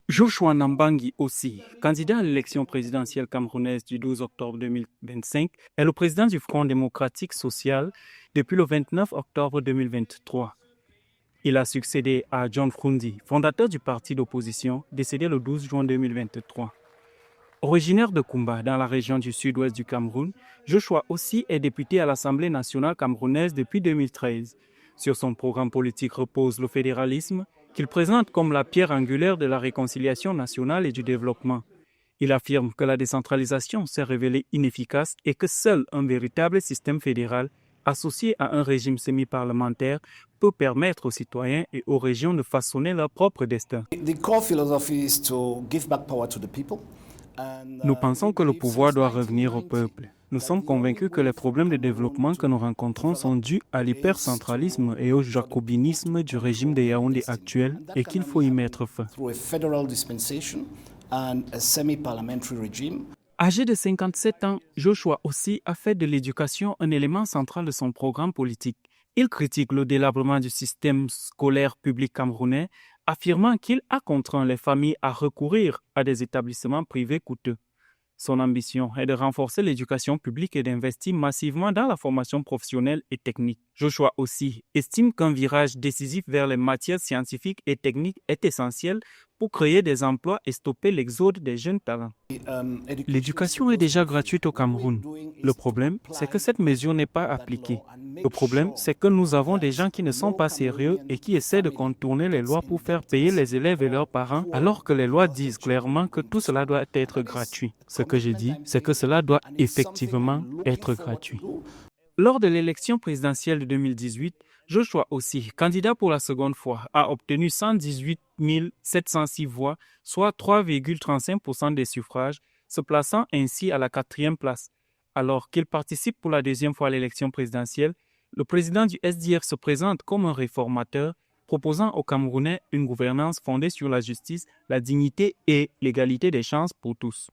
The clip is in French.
Joshua Nambangi aussi, candidat à l'élection présidentielle camerounaise du 12 octobre 2025, est le président du Front démocratique social depuis le 29 octobre 2023. Il a succédé à John Frundi, fondateur du parti d'opposition, décédé le 12 juin 2023. Originaire de Koumba, dans la région du sud-ouest du Cameroun, Joshua aussi est député à l'Assemblée nationale camerounaise depuis 2013. Sur son programme politique repose le fédéralisme, qu'il présente comme la pierre angulaire de la réconciliation nationale et du développement. Il affirme que la décentralisation s'est révélée inefficace et que seul un véritable système fédéral, associé à un régime semi-parlementaire, peut permettre aux citoyens et aux régions de façonner leur propre destin. Nous pensons que le pouvoir doit revenir au peuple. Nous sommes convaincus que les problèmes de développement que nous rencontrons sont dus à l'hypercentralisme et au jacobinisme du régime de Yaoundé actuel et qu'il faut y mettre fin. Âgé de 57 ans, Joshua aussi a fait de l'éducation un élément central de son programme politique. Il critique le délabrement du système scolaire public camerounais, affirmant qu'il a contraint les familles à recourir à des établissements privés coûteux. Son ambition est de renforcer l'éducation publique et d'investir massivement dans la formation professionnelle et technique. Joshua aussi estime qu'un virage décisif vers les matières scientifiques et techniques est essentiel pour créer des emplois et stopper l'exode des jeunes talents. L'éducation est déjà gratuite au Cameroun. Le problème, c'est que cette mesure n'est pas appliquée. Le problème, c'est que nous avons des gens qui ne sont pas sérieux et qui essaient de contourner les lois pour faire payer les élèves et leurs parents, alors que les lois disent clairement que tout cela doit être gratuit. Ce que je dis, c'est que cela doit effectivement être gratuit. Lors de l'élection présidentielle de 2018, Joshua aussi, candidat pour la seconde fois, a obtenu 118 706 voix, soit 3,35% des suffrages, se plaçant ainsi à la 4e place. Alors qu'il participe pour la deuxième fois à l'élection présidentielle, le président du SDF se présente comme un réformateur, proposant aux Camerounais une gouvernance fondée sur la justice, la dignité et l'égalité des chances pour tous.